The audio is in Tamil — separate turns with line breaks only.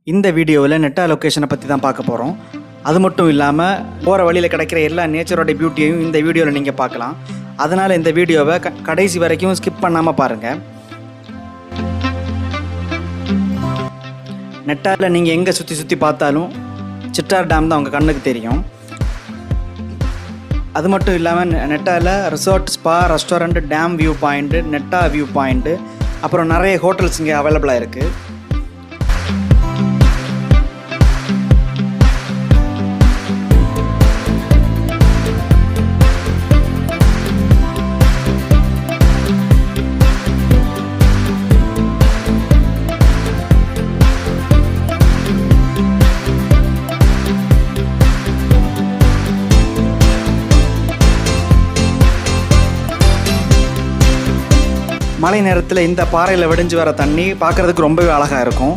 இந்த வீடியோவில் நெட்டா லொக்கேஷனை பற்றி தான் பார்க்க போகிறோம். அது மட்டும் இல்லாமல் போகிற வழியில் கிடைக்கிற எல்லா நேச்சரோட பியூட்டியையும் இந்த வீடியோவில் நீங்கள் பார்க்கலாம். அதனால் இந்த வீடியோவை கடைசி வரைக்கும் ஸ்கிப் பண்ணாமல் பாருங்கள். நெட்டாவில் நீங்கள் எங்கே சுற்றி பார்த்தாலும் சிட்டார் டேம் தான் உங்கள் கண்ணுக்கு தெரியும். அது மட்டும் இல்லாமல் நெட்டாவில் resort, spa, restaurant, dam view point, Netta view point, அப்புறம் நிறைய ஹோட்டல்ஸ் இங்கே அவைலபிளாக இருக்குது. மழை நேரத்தில் இந்த பாறையில் வெடிஞ்சு வர தண்ணி பார்க்குறதுக்கு ரொம்பவே அழகாக இருக்கும்.